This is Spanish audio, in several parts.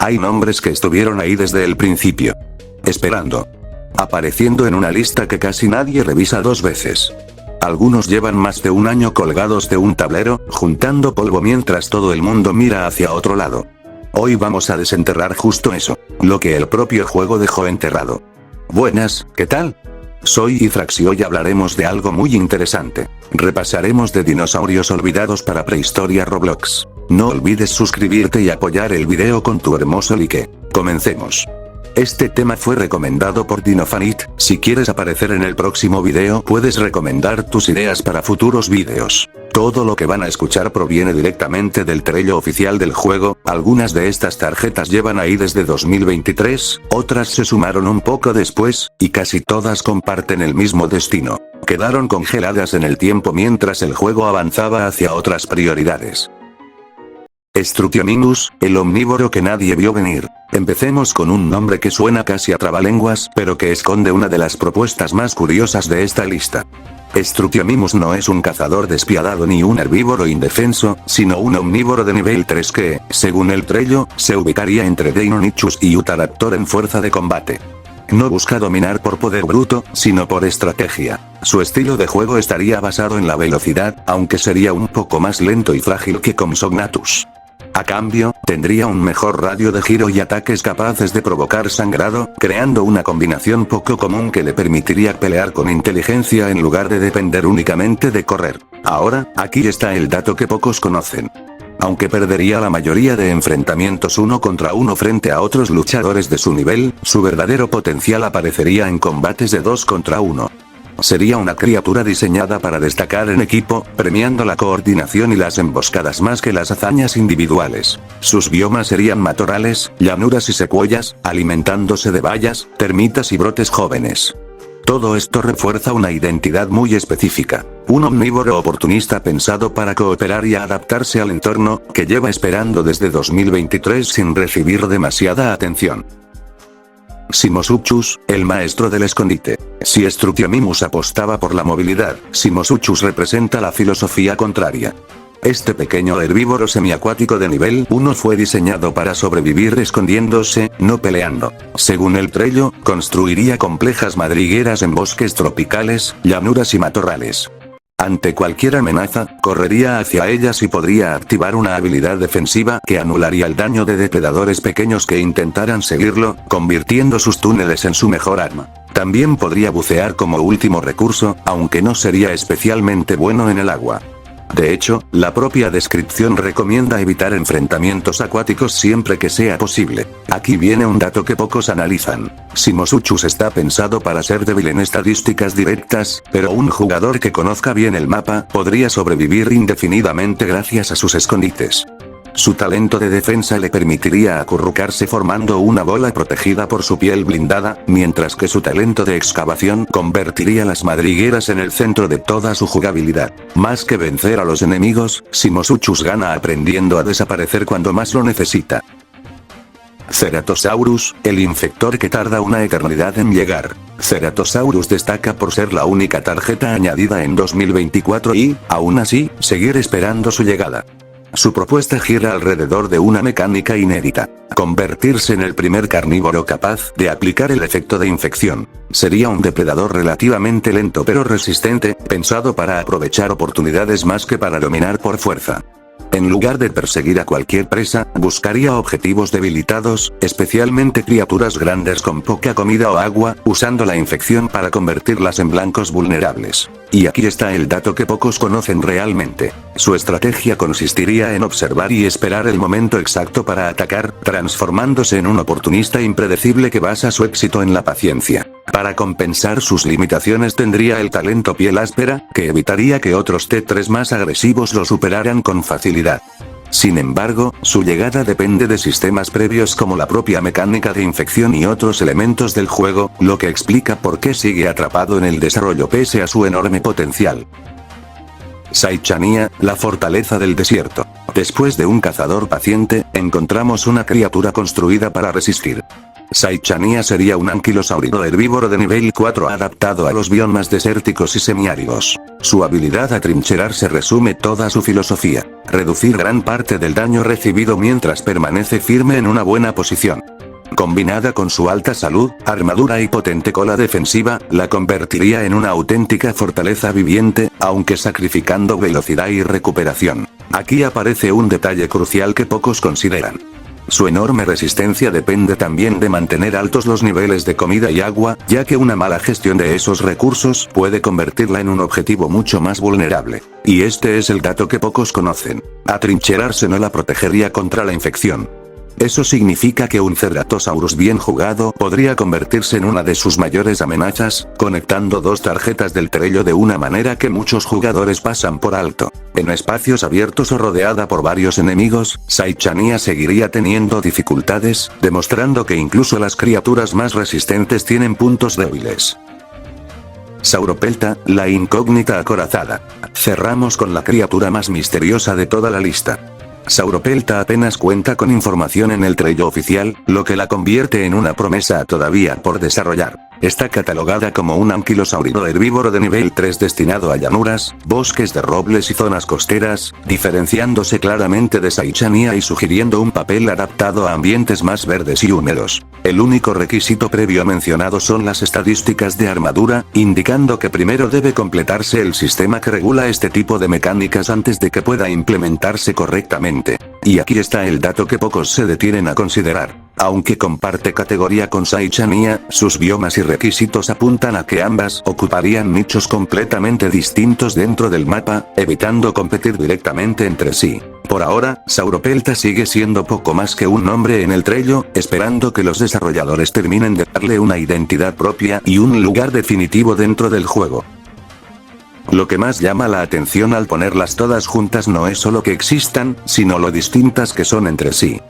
Hay nombres que estuvieron ahí desde el principio. Esperando. Apareciendo en una lista que casi nadie revisa 2 veces. Algunos llevan más de un año colgados de un tablero, juntando polvo mientras todo el mundo mira hacia otro lado. Hoy vamos a desenterrar justo eso, lo que el propio juego dejó enterrado. Buenas, ¿qué tal? Soy Ithrax y hoy hablaremos de algo muy interesante. Repasaremos de dinosaurios olvidados para prehistoria Roblox. No olvides suscribirte y apoyar el video con tu hermoso like. Comencemos. Este tema fue recomendado por Dinofanit. Si quieres aparecer en el próximo video puedes recomendar tus ideas para futuros videos. Todo lo que van a escuchar proviene directamente del trello oficial del juego. Algunas de estas tarjetas llevan ahí desde 2023, otras se sumaron un poco después, y casi todas comparten el mismo destino. Quedaron congeladas en el tiempo mientras el juego avanzaba hacia otras prioridades. Struthiomimus, el omnívoro que nadie vio venir. Empecemos con un nombre que suena casi a trabalenguas, pero que esconde una de las propuestas más curiosas de esta lista. Struthiomimus no es un cazador despiadado ni un herbívoro indefenso, sino un omnívoro de nivel 3 que, según el trello, se ubicaría entre Deinonychus y Utahraptor en fuerza de combate. No busca dominar por poder bruto, sino por estrategia. Su estilo de juego estaría basado en la velocidad, aunque sería un poco más lento y frágil que Compsognathus. A cambio, tendría un mejor radio de giro y ataques capaces de provocar sangrado, creando una combinación poco común que le permitiría pelear con inteligencia en lugar de depender únicamente de correr. Ahora, aquí está el dato que pocos conocen. Aunque perdería la mayoría de enfrentamientos 1 contra 1 frente a otros luchadores de su nivel, su verdadero potencial aparecería en combates de 2 contra 1. Sería una criatura diseñada para destacar en equipo, premiando la coordinación y las emboscadas más que las hazañas individuales. Sus biomas serían matorrales, llanuras y secuoyas, alimentándose de bayas, termitas y brotes jóvenes. Todo esto refuerza una identidad muy específica. Un omnívoro oportunista pensado para cooperar y adaptarse al entorno, que lleva esperando desde 2023 sin recibir demasiada atención. Simosuchus, el maestro del escondite. Si Struthiomimus apostaba por la movilidad, Simosuchus representa la filosofía contraria. Este pequeño herbívoro semiacuático de nivel 1 fue diseñado para sobrevivir escondiéndose, no peleando. Según el trello, construiría complejas madrigueras en bosques tropicales, llanuras y matorrales. Ante cualquier amenaza, correría hacia ellas y podría activar una habilidad defensiva que anularía el daño de depredadores pequeños que intentaran seguirlo, convirtiendo sus túneles en su mejor arma. También podría bucear como último recurso, aunque no sería especialmente bueno en el agua. De hecho, la propia descripción recomienda evitar enfrentamientos acuáticos siempre que sea posible. Aquí viene un dato que pocos analizan. Simosuchus está pensado para ser débil en estadísticas directas, pero un jugador que conozca bien el mapa podría sobrevivir indefinidamente gracias a sus escondites. Su talento de defensa le permitiría acurrucarse formando una bola protegida por su piel blindada, mientras que su talento de excavación convertiría las madrigueras en el centro de toda su jugabilidad. Más que vencer a los enemigos, Simosuchus gana aprendiendo a desaparecer cuando más lo necesita. Ceratosaurus, el infector que tarda una eternidad en llegar. Ceratosaurus destaca por ser la única tarjeta añadida en 2024 y, aún así, seguir esperando su llegada. Su propuesta gira alrededor de una mecánica inédita: convertirse en el primer carnívoro capaz de aplicar el efecto de infección. Sería un depredador relativamente lento pero resistente, pensado para aprovechar oportunidades más que para dominar por fuerza. En lugar de perseguir a cualquier presa, buscaría objetivos debilitados, especialmente criaturas grandes con poca comida o agua, usando la infección para convertirlas en blancos vulnerables. Y aquí está el dato que pocos conocen realmente. Su estrategia consistiría en observar y esperar el momento exacto para atacar, transformándose en un oportunista impredecible que basa su éxito en la paciencia. Para compensar sus limitaciones tendría el talento piel áspera, que evitaría que otros T3 más agresivos lo superaran con facilidad. Sin embargo, su llegada depende de sistemas previos como la propia mecánica de infección y otros elementos del juego, lo que explica por qué sigue atrapado en el desarrollo pese a su enorme potencial. Saichania, la fortaleza del desierto. Después de un cazador paciente, encontramos una criatura construida para resistir. Saichania sería un anquilosáurido herbívoro de nivel 4 adaptado a los biomas desérticos y semiáridos. Su habilidad a trincherarse resume toda su filosofía: reducir gran parte del daño recibido mientras permanece firme en una buena posición. Combinada con su alta salud, armadura y potente cola defensiva, la convertiría en una auténtica fortaleza viviente, aunque sacrificando velocidad y recuperación. Aquí aparece un detalle crucial que pocos consideran. Su enorme resistencia depende también de mantener altos los niveles de comida y agua, ya que una mala gestión de esos recursos puede convertirla en un objetivo mucho más vulnerable. Y este es el dato que pocos conocen: atrincherarse no la protegería contra la infección. Eso significa que un Ceratosaurus bien jugado podría convertirse en una de sus mayores amenazas, conectando dos tarjetas del trello de una manera que muchos jugadores pasan por alto. En espacios abiertos o rodeada por varios enemigos, Saichania seguiría teniendo dificultades, demostrando que incluso las criaturas más resistentes tienen puntos débiles. Sauropelta, la incógnita acorazada. Cerramos con la criatura más misteriosa de toda la lista. Sauropelta apenas cuenta con información en el trello oficial, lo que la convierte en una promesa todavía por desarrollar. Está catalogada como un anquilosáurido herbívoro de nivel 3 destinado a llanuras, bosques de robles y zonas costeras, diferenciándose claramente de Saichania y sugiriendo un papel adaptado a ambientes más verdes y húmedos. El único requisito previo mencionado son las estadísticas de armadura, indicando que primero debe completarse el sistema que regula este tipo de mecánicas antes de que pueda implementarse correctamente. Y aquí está el dato que pocos se detienen a considerar. Aunque comparte categoría con Saichania, sus biomas y requisitos apuntan a que ambas ocuparían nichos completamente distintos dentro del mapa, evitando competir directamente entre sí. Por ahora, Sauropelta sigue siendo poco más que un nombre en el trello, esperando que los desarrolladores terminen de darle una identidad propia y un lugar definitivo dentro del juego. Lo que más llama la atención al ponerlas todas juntas no es solo que existan, sino lo distintas que son entre sí.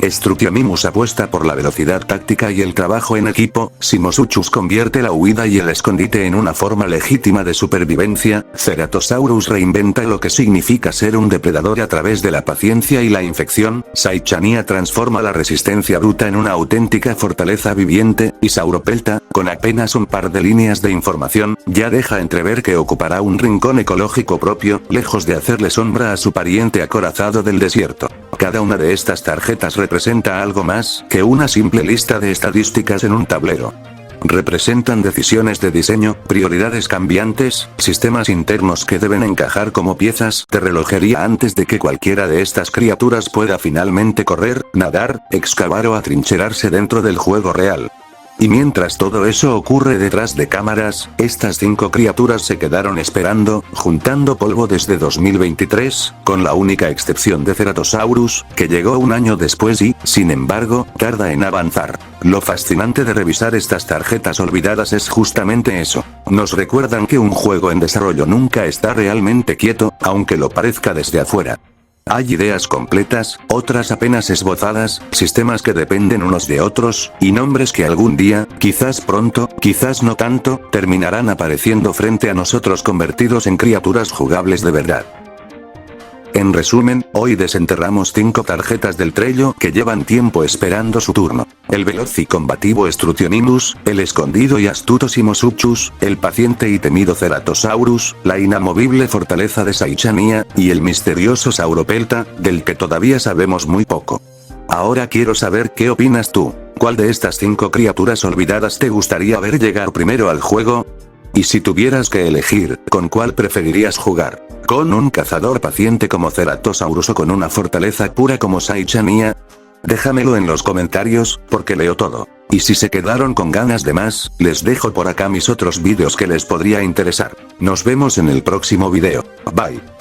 Struthiomimus apuesta por la velocidad táctica y el trabajo en equipo, Simosuchus convierte la huida y el escondite en una forma legítima de supervivencia, Ceratosaurus reinventa lo que significa ser un depredador a través de la paciencia y la infección, Saichania transforma la resistencia bruta en una auténtica fortaleza viviente, y Sauropelta, con apenas un par de líneas de información, ya deja entrever que ocupará un rincón ecológico propio, lejos de hacerle sombra a su pariente acorazado del desierto. Cada una de estas tarjetas representa algo más que una simple lista de estadísticas en un tablero. Representan decisiones de diseño, prioridades cambiantes, sistemas internos que deben encajar como piezas de relojería antes de que cualquiera de estas criaturas pueda finalmente correr, nadar, excavar o atrincherarse dentro del juego real. Y mientras todo eso ocurre detrás de cámaras, estas 5 criaturas se quedaron esperando, juntando polvo desde 2023, con la única excepción de Ceratosaurus, que llegó un año después y, sin embargo, tarda en avanzar. Lo fascinante de revisar estas tarjetas olvidadas es justamente eso. Nos recuerdan que un juego en desarrollo nunca está realmente quieto, aunque lo parezca desde afuera. Hay ideas completas, otras apenas esbozadas, sistemas que dependen unos de otros, y nombres que algún día, quizás pronto, quizás no tanto, terminarán apareciendo frente a nosotros convertidos en criaturas jugables de verdad. En resumen, hoy desenterramos 5 tarjetas del trello que llevan tiempo esperando su turno. El veloz y combativo Struthiomimus, el escondido y astuto Simosuchus, el paciente y temido Ceratosaurus, la inamovible fortaleza de Saichania, y el misterioso Sauropelta, del que todavía sabemos muy poco. Ahora quiero saber qué opinas tú. ¿Cuál de estas 5 criaturas olvidadas te gustaría ver llegar primero al juego? Y si tuvieras que elegir, ¿con cuál preferirías jugar? ¿Con un cazador paciente como Ceratosaurus o con una fortaleza pura como Saichania? Déjamelo en los comentarios, porque leo todo. Y si se quedaron con ganas de más, les dejo por acá mis otros vídeos que les podría interesar. Nos vemos en el próximo video. Bye.